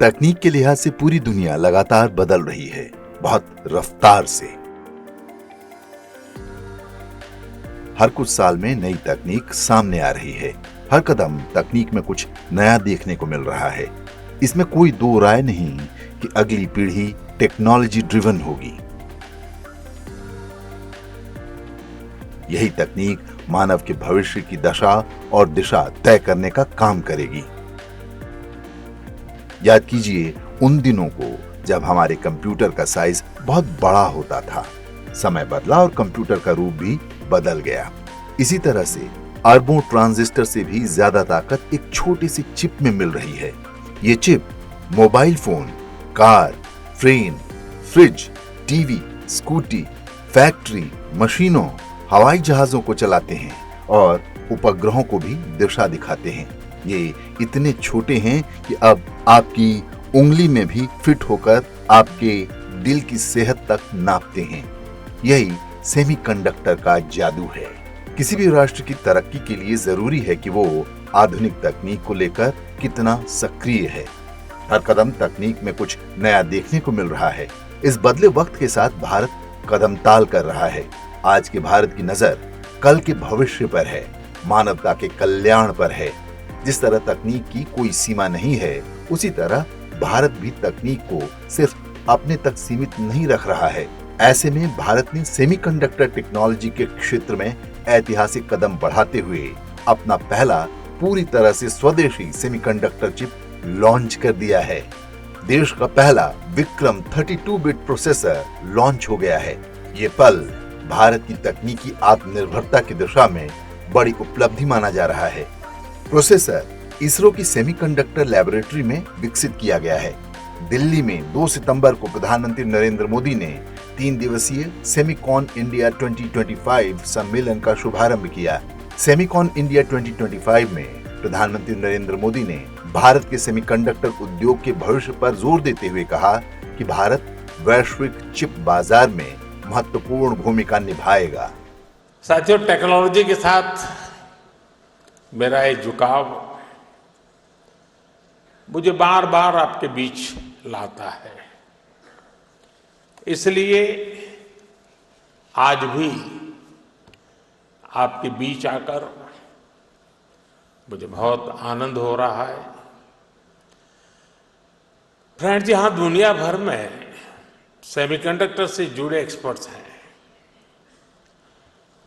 तकनीक के लिहाज से पूरी दुनिया लगातार बदल रही है, बहुत रफ्तार से। हर कुछ साल में नई तकनीक सामने आ रही है। हर कदम तकनीक में कुछ नया देखने को मिल रहा है। इसमें कोई दो राय नहीं कि अगली पीढ़ी टेक्नोलॉजी ड्रिवन होगी। यही तकनीक मानव के भविष्य की दशा और दिशा तय करने का काम करेगी। याद कीजिए उन दिनों को जब हमारे कंप्यूटर का साइज बहुत बड़ा होता था। समय बदला और कंप्यूटर का रूप भी बदल गया। इसी तरह से अरबों ट्रांजिस्टर से भी ज्यादा ताकत एक छोटी सी चिप में मिल रही है। ये chip mobile phone, car, train, fridge, TV, scooty, factory, मशीनों, हवाई जहाजों को चलाते हैं और उपग्रहों को भी दिशा दिखाते हैं। ये इतने छोटे हैं कि अब आपकी उंगली में भी फिट होकर आपके दिल की सेहत तक नापते हैं। यही सेमीकंडक्टर का जादू है। किसी भी राष्ट्र की तरक्की के लिए जरूरी है कि वो आधुनिक तकनीक को लेकर कितना सक्रिय है। हर कदम तकनीक में कुछ नया देखने को मिल रहा है। इस बदले वक्त के साथ भारत कदम ताल कर रहा है। आज के भारत की नजर कल के भविष्य पर है, मानवता के कल्याण पर है। जिस तरह तकनीक की कोई सीमा नहीं है, उसी तरह भारत भी तकनीक को सिर्फ अपने तक सीमित नहीं रख रहा है। ऐसे में भारत ने सेमीकंडक्टर टेक्नोलॉजी के क्षेत्र में ऐतिहासिक कदम बढ़ाते हुए अपना पहला पूरी तरह से स्वदेशी सेमीकंडक्टर चिप लॉन्च कर दिया है। देश का पहला विक्रम 32 बिट प्रोसेसर लॉन्च हो गया है। ये पल भारत की तकनीकी आत्मनिर्भरता की दिशा में बड़ी उपलब्धि माना जा रहा है। प्रोसेसर इसरो की सेमीकंडक्टर लैबोरेटरी में विकसित किया गया है। दिल्ली में 2 सितंबर को प्रधानमंत्री नरेंद्र मोदी ने 3 दिवसीय सेमीकॉन इंडिया 2025 सम्मेलन का शुभारंभ किया। सेमीकॉन इंडिया 2025 में प्रधानमंत्री नरेंद्र मोदी ने भारत के सेमीकंडक्टर उद्योग के भविष्य पर जोर देते हुए कहा कि भारत वैश्विक चिप बाजार में महत्वपूर्ण भूमिका निभाएगा। साथियों, टेक्नोलॉजी के साथ मेरा ये झुकाव मुझे बार बार आपके बीच लाता है। इसलिए आज भी आपके बीच आकर मुझे बहुत आनंद हो रहा है। फ्रेंड्स, यहां दुनिया भर में सेमीकंडक्टर से जुड़े एक्सपर्ट्स हैं।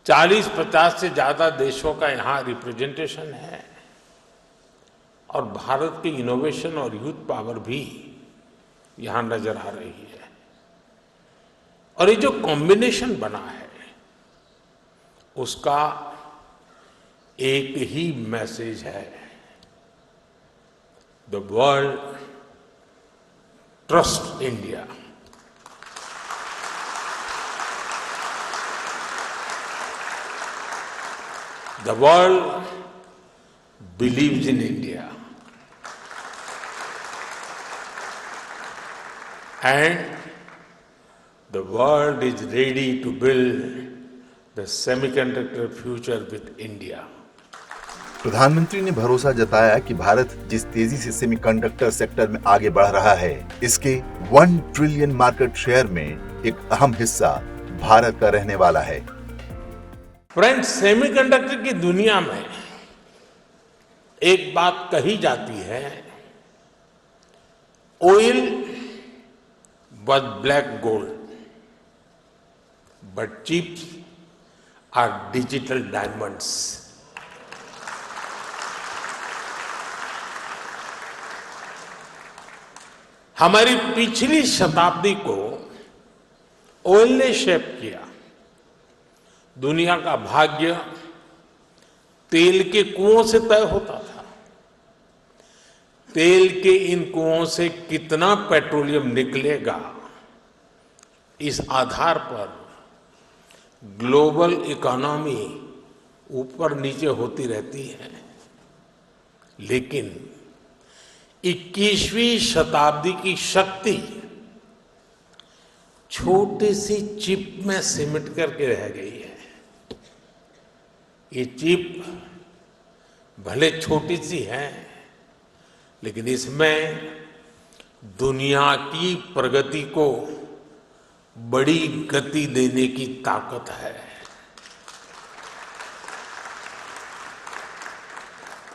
40-50 से ज्यादा देशों का यहां रिप्रेजेंटेशन है और भारत की इनोवेशन और यूथ पावर भी यहां नजर आ रही है। और ये जो कॉम्बिनेशन बना है उसका एक ही मैसेज है, the world trust India. The world believes in India and the world is ready to build the semiconductor future with India. प्रधानमंत्री ने भरोसा जताया कि भारत जिस तेजी से सेमीकंडक्टर सेक्टर में आगे बढ़ रहा है, इसके 1 ट्रिलियन मार्केट शेयर में एक अहम हिस्सा भारत का रहने वाला है। फ्रेंड्स, सेमीकंडक्टर की दुनिया में एक बात कही जाती है, oil was black gold, but chips are digital diamonds. हमारी पिछली शताब्दी को ऑयल ने शेप किया। दुनिया का भाग्य तेल के कुओं से तय होता था। तेल के इन कुओं से कितना पेट्रोलियम निकलेगा, इस आधार पर ग्लोबल इकोनॉमी ऊपर नीचे होती रहती है। लेकिन 21वीं शताब्दी की शक्ति छोटी सी चिप में सिमट करके रह गई है। ये चिप भले छोटी सी है, लेकिन इसमें दुनिया की प्रगति को बड़ी गति देने की ताकत है।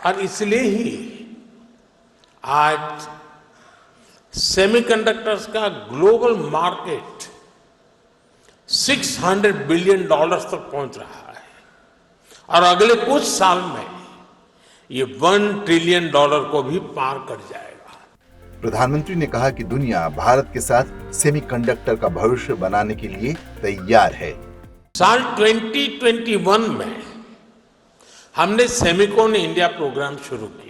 और इसलिए ही आज सेमीकंडक्टर्स का ग्लोबल मार्केट $600 बिलियन तक पहुंच रहा है और अगले कुछ साल में ये $1 ट्रिलियन को भी पार कर जाएगा। प्रधानमंत्री ने कहा कि दुनिया भारत के साथ सेमीकंडक्टर का भविष्य बनाने के लिए तैयार है। साल 2021 में हमने सेमिकॉन इंडिया प्रोग्राम शुरू किया।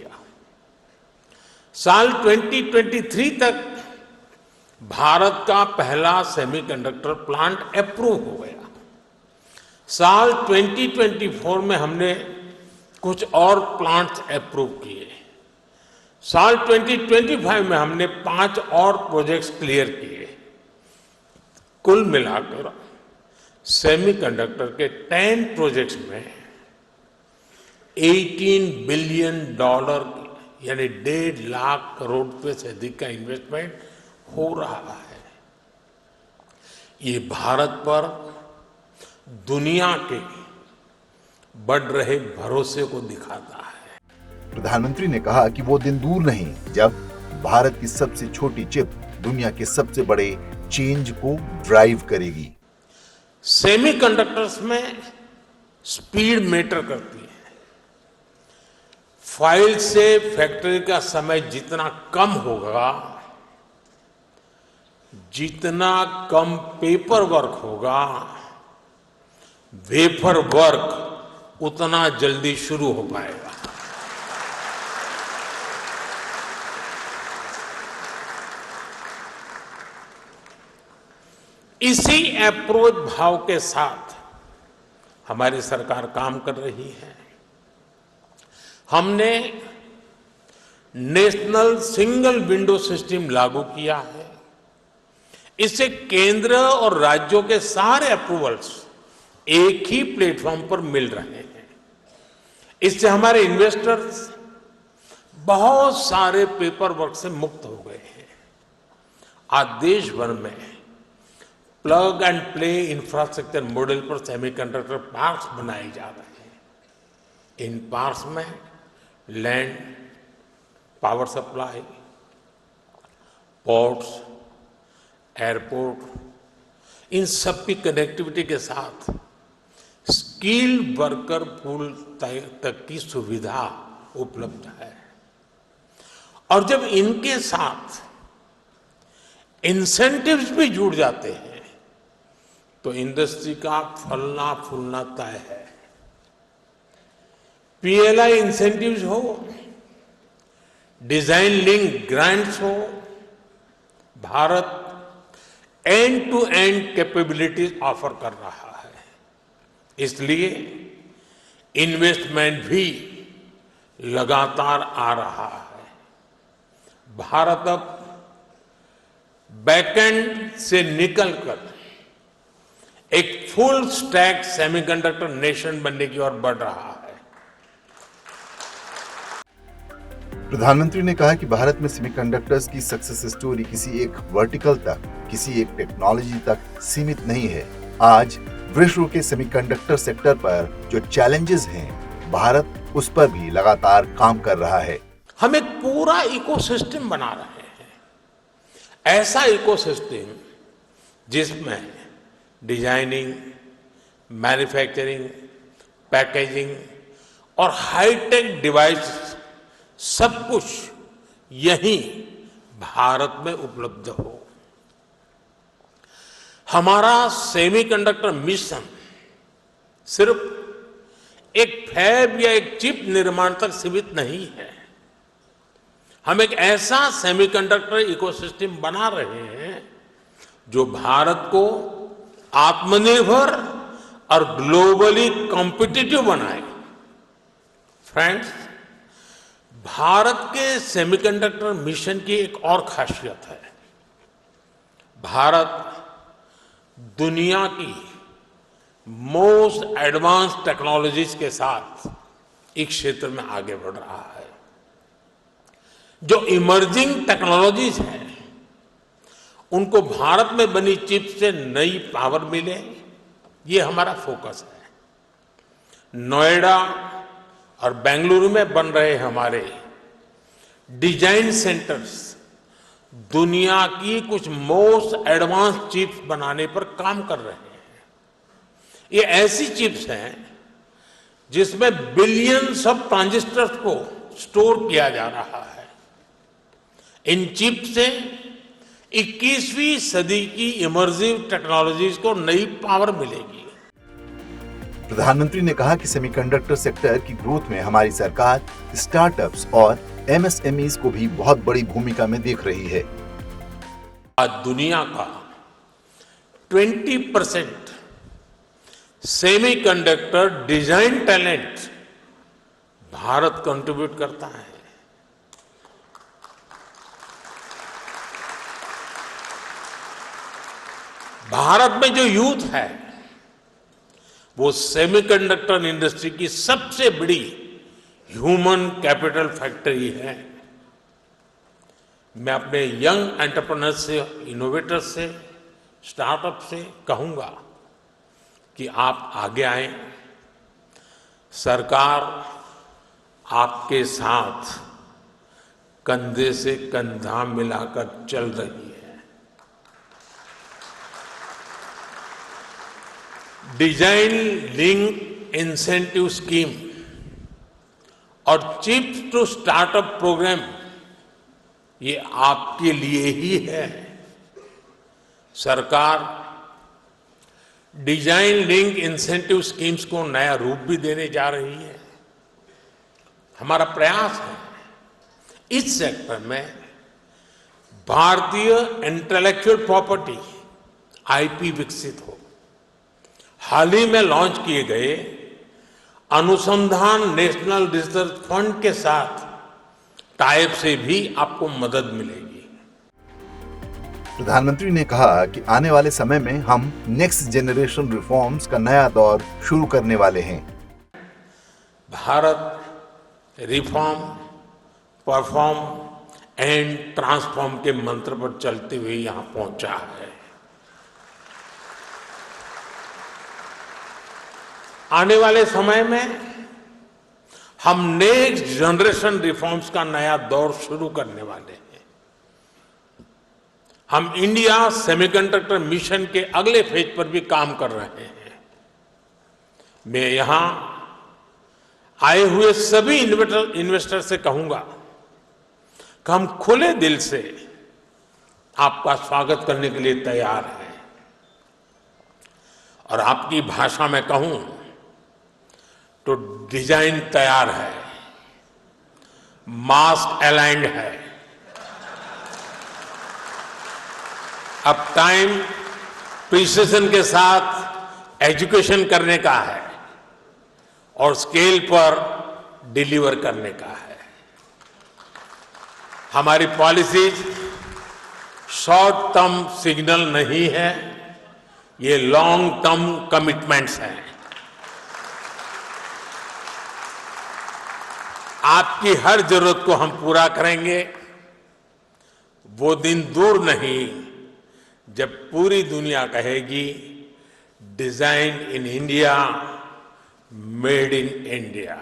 साल 2023 तक भारत का पहला सेमीकंडक्टर प्लांट अप्रूव हो गया। साल 2024 में हमने कुछ और प्लांट्स अप्रूव किए। साल 2025 में हमने 5 और प्रोजेक्ट्स क्लियर किए। कुल मिलाकर सेमीकंडक्टर के 10 प्रोजेक्ट्स में $18 बिलियन यानी 1.5 लाख करोड़ रुपए से अधिक का इन्वेस्टमेंट हो रहा है। ये भारत पर दुनिया के बढ़ रहे भरोसे को दिखाता है। प्रधानमंत्री ने कहा कि वो दिन दूर नहीं जब भारत की सबसे छोटी चिप दुनिया के सबसे बड़े चेंज को ड्राइव करेगी। सेमीकंडक्टर्स में स्पीड मैटर करती है। फाइल से फैक्ट्री का समय जितना कम होगा, जितना कम पेपर वर्क होगा, वेफर वर्क उतना जल्दी शुरू हो पाएगा। इसी अप्रोच भाव के साथ हमारी सरकार काम कर रही है। हमने नेशनल सिंगल विंडो सिस्टम लागू किया है। इससे केंद्र और राज्यों के सारे अप्रूवल्स एक ही प्लेटफॉर्म पर मिल रहे हैं। इससे हमारे इन्वेस्टर्स बहुत सारे पेपर वर्क से मुक्त हो गए हैं। आज देश भर में plug and play infrastructure model पर सेमीकंडक्टर पार्क्स बनाए जा रहे हैं। इन पार्क्स में land, power supply, ports, airport, इन सब की कनेक्टिविटी के साथ स्किल्ड वर्कर पूल तक की सुविधा उपलब्ध है। और जब इनके साथ इंसेंटिव्स भी जुड़ जाते हैं तो इंडस्ट्री का फलना फूलना तय है। पीएलआई इंसेंटिव्स हो, डिजाइन लिंक ग्रांट्स हो, Bharat end to end capabilities offer कर रहा है। इसलिए इन्वेस्टमेंट भी लगातार आ रहा है। भारत अब बैकएंड से निकलकर एक फुल स्टैक सेमीकंडक्टर नेशन बनने की ओर बढ़ रहा है। प्रधानमंत्री ने कहा कि भारत में सेमीकंडक्टर्स की सक्सेस स्टोरी किसी एक वर्टिकल तक, किसी एक टेक्नोलॉजी तक सीमित नहीं है। आज विश्व के सेमीकंडक्टर सेक्टर पर जो चैलेंजेस हैं, भारत उस पर भी लगातार काम कर रहा है। हम एक पूरा इकोसिस्टम बना रहे हैं। ऐसा इकोसिस्टम जिसमें डिजाइनिंग, मैन्युफैक्चरिंग, पैकेजिंग और हाईटेक डिवाइस सब कुछ यहीं भारत में उपलब्ध हो। हमारा सेमीकंडक्टर मिशन सिर्फ एक फैब या एक चिप निर्माण तक सीमित नहीं है। हम एक ऐसा सेमीकंडक्टर इकोसिस्टम बना रहे हैं जो भारत को आत्मनिर्भर और ग्लोबली कॉम्पिटिटिव बनाए। फ्रेंड्स, भारत के सेमीकंडक्टर मिशन की एक और खासियत है। भारत दुनिया की मोस्ट एडवांस टेक्नोलॉजीज के साथ इस क्षेत्र में आगे बढ़ रहा है। जो इमर्जिंग टेक्नोलॉजीज हैं उनको भारत में बनी चिप से नई पावर मिले, ये हमारा फोकस है। नोएडा और बेंगलुरु में बन रहे हमारे डिजाइन सेंटर्स दुनिया की कुछ मोस्ट एडवांस चिप्स बनाने पर काम कर रहे हैं। ये ऐसी चिप्स हैं जिसमें बिलियंस ऑफ ट्रांजिस्टर्स को स्टोर किया जा रहा है। इन चिप से 21वीं सदी की इमर्सिव टेक्नोलॉजीज को नई पावर मिलेगी। प्रधानमंत्री ने कहा कि सेमीकंडक्टर सेक्टर की ग्रोथ में हमारी सरकार स्टार्टअप्स और एमएसएमईज को भी बहुत बड़ी भूमिका में देख रही है। आज दुनिया का 20% semiconductor design talent Bharat contribute करता है। भारत में जो यूथ है वो सेमीकंडक्टर इंडस्ट्री की सबसे बड़ी ह्यूमन कैपिटल फैक्ट्री है। मैं अपने यंग एंटरप्रेन्योर्स से, इनोवेटर्स से, स्टार्टअप से कहूंगा कि आप आगे आए। सरकार आपके साथ कंधे से कंधा मिलाकर चल रही है। डिजाइन लिंक इंसेंटिव स्कीम और चिप्स टू स्टार्टअप प्रोग्राम ये आपके लिए ही है। सरकार डिजाइन लिंक इंसेंटिव स्कीम्स को नया रूप भी देने जा रही है। हमारा प्रयास है इस सेक्टर में भारतीय इंटेलेक्चुअल प्रॉपर्टी आईपी विकसित हो। हाल ही में लॉन्च किए गए अनुसंधान नेशनल रिसर्च फंड के साथ टाइप से भी आपको मदद मिलेगी। प्रधानमंत्री ने कहा कि आने वाले समय में हम नेक्स्ट जनरेशन रिफॉर्म्स का नया दौर शुरू करने वाले हैं। Bharat reform, perform and transform के मंत्र पर चलते हुए यहां पहुंचा है। आने वाले समय में हम नेक्स्ट जनरेशन रिफॉर्म्स का नया दौर शुरू करने वाले हैं। हम इंडिया सेमीकंडक्टर मिशन के अगले फेज पर भी काम कर रहे हैं। मैं यहां आए हुए सभी इन्वेस्टर से कहूंगा कि हम खुले दिल से आपका स्वागत करने के लिए तैयार हैं। और आपकी भाषा में कहूं तो डिजाइन तैयार है, मास्क अलाइंड है। अब टाइम प्रिसिजन के साथ एजुकेशन करने का है और स्केल पर डिलीवर करने का है। हमारी पॉलिसीज शॉर्ट टर्म सिग्नल नहीं है, ये लॉन्ग टर्म कमिटमेंट्स हैं। आपकी हर जरूरत को हम पूरा करेंगे। वो दिन दूर नहीं जब पूरी दुनिया कहेगी design in India, made in India,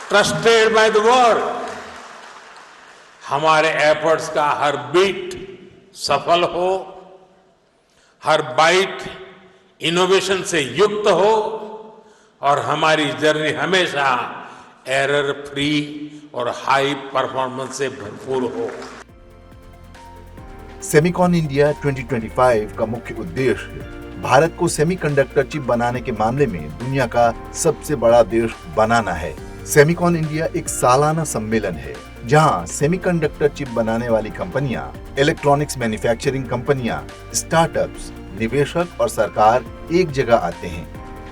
trusted by the world. हमारे एफर्ट्स का हर बीट सफल हो, हर बाइट इनोवेशन से युक्त हो और हमारी जर्नी हमेशा एरर फ्री और हाई परफॉर्मेंस से भरपूर हो। सेमिकॉन इंडिया 2025 का मुख्य उद्देश्य भारत को सेमीकंडक्टर चिप बनाने के मामले में दुनिया का सबसे बड़ा देश बनाना है। सेमिकॉन इंडिया एक सालाना सम्मेलन है जहां सेमीकंडक्टर चिप बनाने वाली कंपनियां, इलेक्ट्रॉनिक्स मैन्युफैक्चरिंग कंपनियां, स्टार्टअप्स, निवेशक और सरकार एक जगह आते हैं।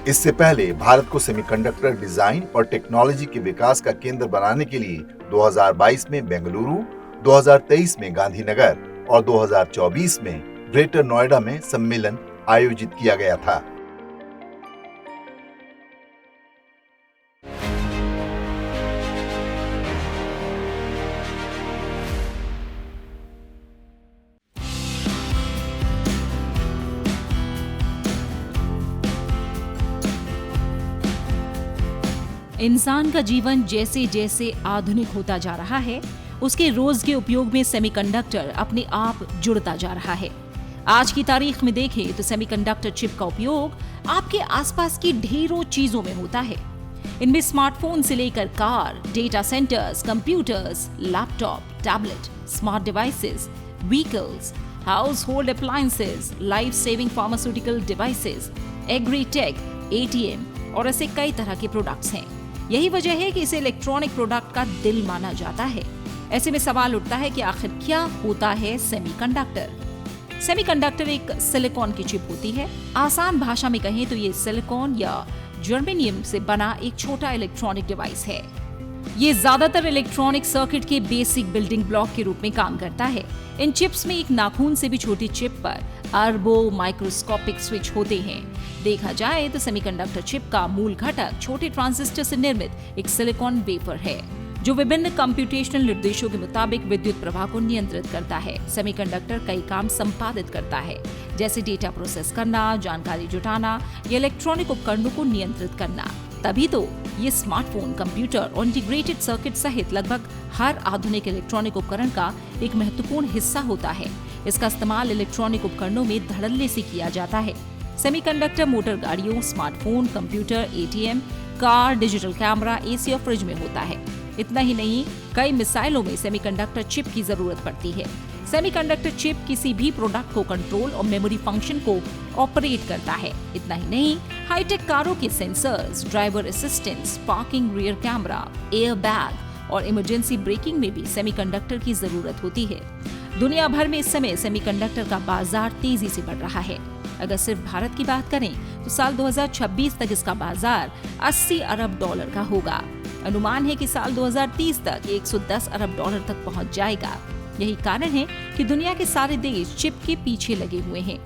इससे पहले भारत को सेमीकंडक्टर डिजाइन और टेक्नोलॉजी के विकास का केंद्र बनाने के लिए 2022 में बेंगलुरु, 2023 में गांधीनगर और 2024 में ग्रेटर नोएडा में सम्मेलन आयोजित किया गया था। इंसान का जीवन जैसे जैसे आधुनिक होता जा रहा है, उसके रोज के उपयोग में सेमीकंडक्टर अपने आप जुड़ता जा रहा है। आज की तारीख में देखें तो सेमीकंडक्टर चिप का उपयोग आपके आसपास की ढेरों चीजों में होता है। इनमें स्मार्टफोन से लेकर car, data centres, computers, laptop, tablet, smart devices, vehicles, house hold appliances, life saving pharmaceutical devices, agri tech, ATM और ऐसे कई तरह के प्रोडक्ट्स हैं। यही वजह है कि इसे इलेक्ट्रॉनिक प्रोडक्ट का दिल माना जाता है। ऐसे में सवाल उठता है कि आखिर क्या होता है सेमीकंडक्टर? सेमीकंडक्टर एक सिलिकॉन की चिप होती है। आसान भाषा में कहें तो ये सिलिकॉन या जर्मेनियम से बना एक छोटा इलेक्ट्रॉनिक डिवाइस है। ये ज्यादातर इलेक्ट्रॉनिक सर्किट के बेसिक बिल्डिंग ब्लॉक के रूप में काम करता है। इन चिप्स में एक नाखून से भी छोटी चिप पर अरबों माइक्रोस्कोपिक स्विच होते हैं। देखा जाए तो सेमीकंडक्टर चिप का मूल घटक छोटे ट्रांजिस्टर से निर्मित एक सिलिकॉन वेफर है, जो विभिन्न कंप्यूटेशनल निर्देशों के मुताबिक विद्युत प्रवाह को नियंत्रित करता है। सेमीकंडक्टर कई काम संपादित करता है, जैसे डेटा प्रोसेस करना, जानकारी जुटाना या इलेक्ट्रॉनिक उपकरणों को नियंत्रित करना। तभी तो ये स्मार्टफोन, कंप्यूटर और इंटीग्रेटेड सर्किट सहित लगभग हर आधुनिक इलेक्ट्रॉनिक उपकरण का एक महत्वपूर्ण हिस्सा होता है। इसका इस्तेमाल इलेक्ट्रॉनिक उपकरणों में धड़ल्ले से किया जाता है। सेमीकंडक्टर मोटर गाड़ियों, smartphone, computer, ATM, car, digital camera, AC और फ्रिज में होता है। इतना ही नहीं, कई मिसाइलों में सेमीकंडक्टर चिप की जरूरत पड़ती है। सेमीकंडक्टर चिप किसी भी प्रोडक्ट को कंट्रोल और मेमोरी फंक्शन को ऑपरेट करता है। इतना ही नहीं, हाईटेक कारों के sensors, driver assistants, parking rear camera, air bag और इमरजेंसी ब्रेकिंग में भी सेमीकंडक्टर की जरूरत होती है। दुनिया भर में इस समय सेमीकंडक्टर का बाजार तेजी से बढ़ रहा है। अगर सिर्फ भारत की बात करें तो साल 2026 तक इसका बाजार $80 अरब का होगा। अनुमान है कि साल 2030 तक 110 अरब डॉलर तक पहुंच जाएगा। यही कारण है कि दुनिया के सारे देश चिप के पीछे लगे हुए हैं।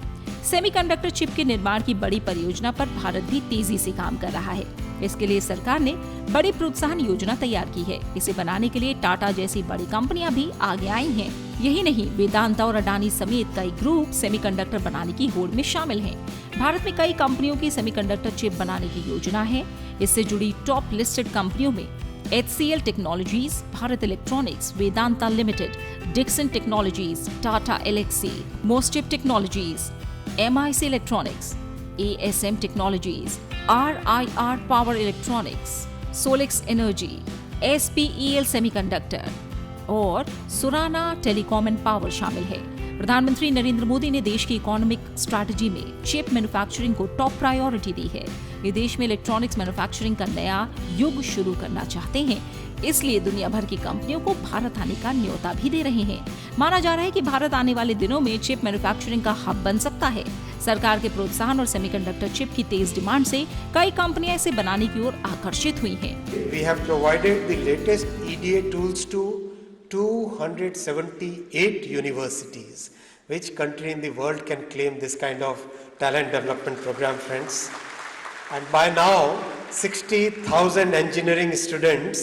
सेमीकंडक्टर चिप के निर्माण की बड़ी परियोजना पर भारत भी तेजी से काम कर रहा है। इसके लिए सरकार ने बड़ी प्रोत्साहन योजना तैयार की है। इसे बनाने के लिए टाटा जैसी बड़ी कंपनियां भी आगे आई हैं। यही नहीं, वेदांता और अडानी समेत कई ग्रुप सेमीकंडक्टर बनाने की होड़ में शामिल हैं। भारत में कई कंपनियों की सेमीकंडक्टर चिप बनाने की योजना है। इससे जुड़ी टॉप लिस्टेड कंपनियों में HCL technologies, Bharat electronics, Vedanta limited, Dixon technologies, Tata Elxsi, MosChip technologies, MIC electronics, ASM technologies, RIR power electronics, Solex energy, SPEL semiconductor और सुराना टेलीकॉम एंड पावर शामिल है। प्रधानमंत्री नरेंद्र मोदी ने देश की इकोनॉमिक स्ट्रैटेजी में चिप मैन्युफैक्चरिंग को टॉप प्रायोरिटी दी है। ये देश में इलेक्ट्रॉनिक्स मैन्युफैक्चरिंग का नया युग शुरू करना चाहते हैं, इसलिए दुनिया भर की कंपनियों को भारत आने का न्योता भी दे रहे हैं। माना जा रहा है कि भारत आने वाले दिनों में चिप मैन्युफैक्चरिंग का हब बन सकता है। सरकार के प्रोत्साहन और सेमीकंडक्टर चिप की तेज डिमांड से कई कंपनियां इसे बनाने की ओर आकर्षित हुई हैं। We have provided the latest EDA tools to 278 universities. Which country in the world can claim this kind of talent development program, friends? And by now, 60,000 engineering students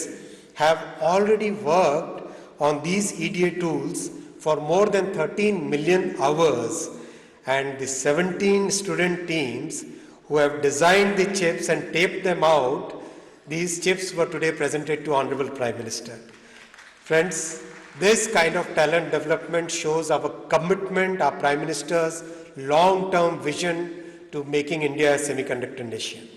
have already worked on these EDA tools for more than 13 million hours. And the 17 student teams who have designed the chips and taped them out, these chips were today presented to Honorable Prime Minister. Friends, this kind of talent development shows our commitment, our Prime Minister's long-term vision to making India a semiconductor nation.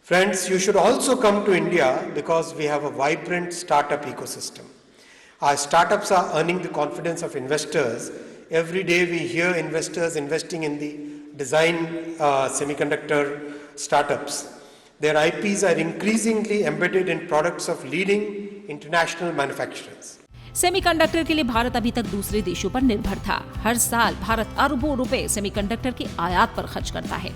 Friends, you should also come to India because we have a vibrant startup ecosystem. Our startups are earning the confidence of investors. Every day we hear investors investing in the design semiconductor startups. Their IPs are increasingly embedded in products of leading international manufacturers. Semiconductor के लिए भारत अभी तक दूसरे देशों पर निर्भर था। हर साल भारत अरबों रुपए सेमीकंडक्टर की आयात पर खर्च करता है।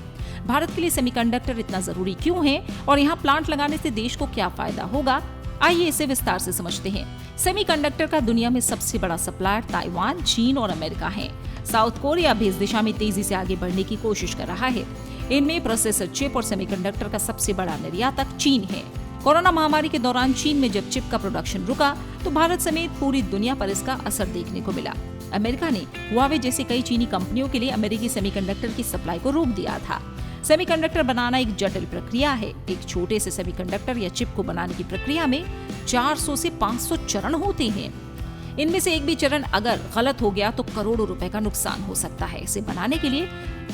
भारत के लिए सेमीकंडक्टर इतना जरूरी क्यों है और यहाँ प्लांट लगाने से देश को क्या फायदा होगा? आइए इसे विस्तार से समझते हैं। सेमीकंडक्टर का दुनिया में सबसे बड़ा सप्लायर ताइवान, चीन और अमेरिका है। साउथ कोरिया भी इस दिशा में तेजी से आगे बढ़ने की कोशिश कर रहा है। इनमें प्रोसेसर चिप और सेमीकंडक्टर का सबसे बड़ा निर्यातक चीन है। कोरोना महामारी के दौरान चीन में जब चिप का प्रोडक्शन रुका तो भारत समेत पूरी दुनिया पर इसका असर देखने को मिला। अमेरिका ने हुआवे जैसे कई चीनी कंपनियों के लिए अमेरिकी सेमीकंडक्टर की सप्लाई को रोक दिया था। सेमीकंडक्टर बनाना एक जटिल प्रक्रिया है। एक छोटे से सेमीकंडक्टर या चिप को बनाने की प्रक्रिया में 400 से 500 चरण होते हैं। इनमें से एक भी चरण अगर गलत हो गया तो करोड़ों रुपए का नुकसान हो सकता है। इसे बनाने के लिए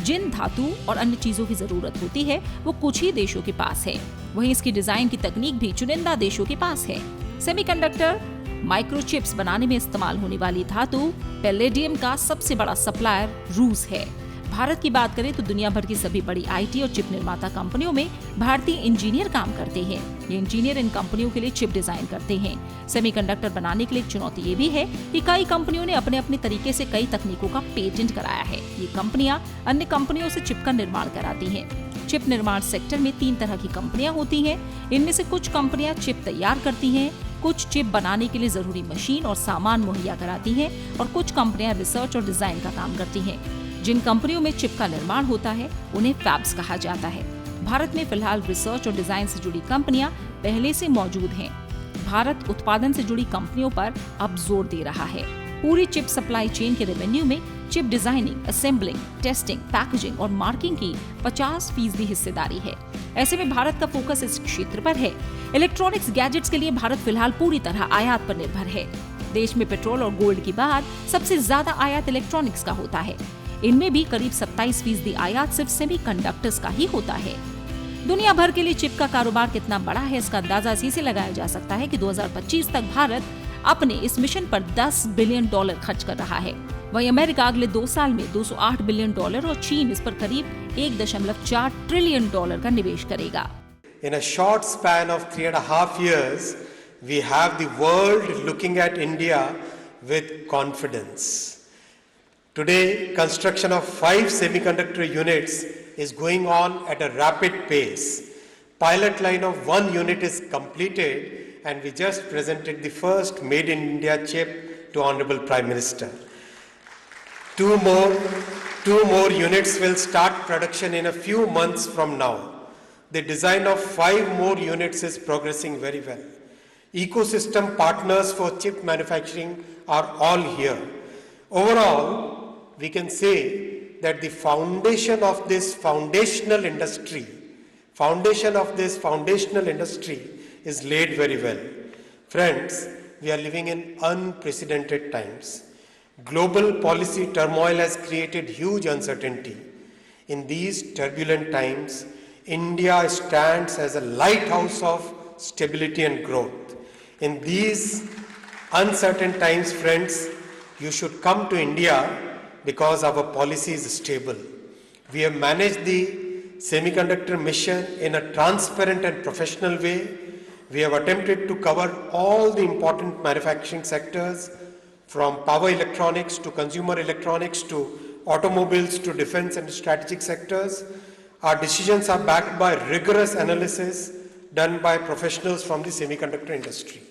जिन धातु और अन्य चीजों की जरूरत होती है वो कुछ ही देशों के पास है। वहीं इसकी डिजाइन की तकनीक भी चुनिंदा देशों के पास है। सेमीकंडक्टर माइक्रोचिप्स बनाने में इस्तेमाल होने वाली धातु पैलेडियम का सबसे बड़ा सप्लायर रूस है। भारत की बात करें तो दुनिया भर की सभी बड़ी आईटी और चिप निर्माता कंपनियों में भारतीय इंजीनियर काम करते हैं। ये इंजीनियर इन कंपनियों के लिए चिप डिजाइन करते हैं। सेमीकंडक्टर बनाने के लिए एक चुनौती ये भी है कि कई कंपनियों ने अपने अपने तरीके से कई तकनीकों का पेटेंट कराया है। ये कंपनियां अन्य कंपनियों से चिप का निर्माण कराती हैं। चिप निर्माण सेक्टर में 3 तरह की कंपनियां होती हैं। इनमें से कुछ कंपनियां चिप तैयार करती हैं, कुछ चिप बनाने के लिए जरूरी मशीन और सामान मुहैया कराती हैं और कुछ कंपनियां रिसर्च और डिजाइन का काम करती हैं। जिन कंपनियों में चिप का निर्माण होता है उन्हें फैब्स कहा जाता है। भारत में फिलहाल रिसर्च और डिजाइन से जुड़ी कंपनियां पहले से मौजूद हैं। भारत उत्पादन से जुड़ी कंपनियों पर अब जोर दे रहा है। पूरी चिप सप्लाई चेन के रेवेन्यू में chip designing, assembling, testing, packaging और मार्किंग की 50% हिस्सेदारी है। ऐसे में भारत का फोकस इस क्षेत्र पर है। इलेक्ट्रॉनिक्स गैजेट्स के लिए भारत फिलहाल पूरी तरह आयात पर निर्भर है। देश में पेट्रोल और गोल्ड के बाद सबसे ज्यादा आयात इलेक्ट्रॉनिक्स का होता है। इनमें भी करीब 27% आयात सिर्फ सेमीकंडक्टर्स का ही होता है। दुनिया भर के लिए चिप का कारोबार कितना बड़ा है इसका अंदाजा इसी से लगाया जा सकता है कि 2025 तक भारत अपने इस मिशन पर $10 बिलियन खर्च कर रहा है। वहीं अमेरिका अगले 2 साल में $208 बिलियन और चीन इस पर करीब $1.4 ट्रिलियन का निवेश करेगा। In a short span of 3.5 years, we have the world looking at India with confidence. Today, construction of 5 semiconductor units is going on at a rapid pace. Pilot line of 1 unit is completed and we just presented the first Made in India chip to Honorable Prime Minister. Two more units will start production in a few months from now. The design of 5 more units is progressing very well. Ecosystem partners for chip manufacturing are all here. Overall, we can say that the foundation of this foundational industry is laid very well. Friends, we are living in unprecedented times. Global policy turmoil has created huge uncertainty. In these turbulent times, India stands as a lighthouse of stability and growth. In these uncertain times, friends, you should come to India because our policy is stable. We have managed the semiconductor mission in a transparent and professional way. We have attempted to cover all the important manufacturing sectors, from power electronics to consumer electronics to automobiles to defense and strategic sectors. Our decisions are backed by rigorous analysis done by professionals from the semiconductor industry.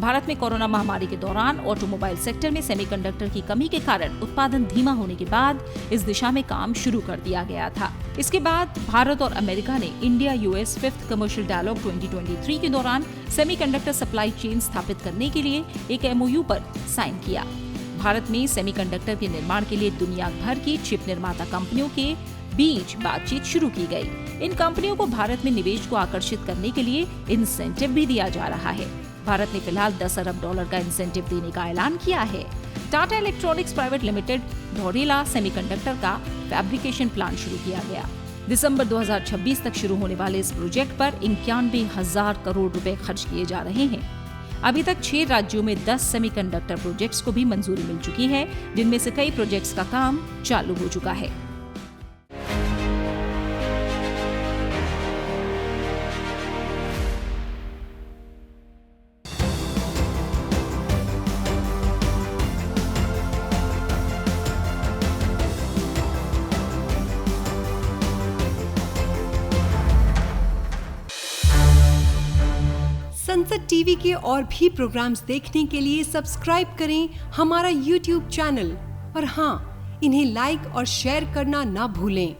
Bharat में corona महामारी के दौरान automobile sector में semiconductor की कमी के कारण उत्पादन धीमा होने के बाद इस दिशा में काम शुरू कर दिया गया था। इसके बाद भारत और अमेरिका ने India US 5th commercial dialogue 2023 के दौरान सेमीकंडक्टर सप्लाई चेन स्थापित करने के लिए एक एमओयू पर साइन किया। भारत में सेमीकंडक्टर के निर्माण के लिए दुनिया भर की चिप निर्माता कंपनियों के बीच बातचीत शुरू की गई। इन कंपनियों को भारत में निवेश को आकर्षित करने के लिए इंसेंटिव भी दिया जा रहा है। भारत ने फिलहाल $10 अरब का इंसेंटिव देने का ऐलान किया है। Tata electronics private limited Dholera semiconductor का फैब्रिकेशन प्लांट शुरू किया गया। दिसंबर 2026 तक शुरू होने वाले इस प्रोजेक्ट पर 91,000 करोड़ रुपए खर्च किए जा रहे हैं। अभी तक 6 राज्यों में 10 सेमीकंडक्टर प्रोजेक्ट्स को भी मंजूरी मिल चुकी है, जिनमें से कई प्रोजेक्ट्स का काम चालू हो चुका है। संसद टीवी के और भी प्रोग्राम्स देखने के लिए सब्सक्राइब करें हमारा YouTube चैनल और हाँ, इन्हें लाइक और शेयर करना ना भूलें।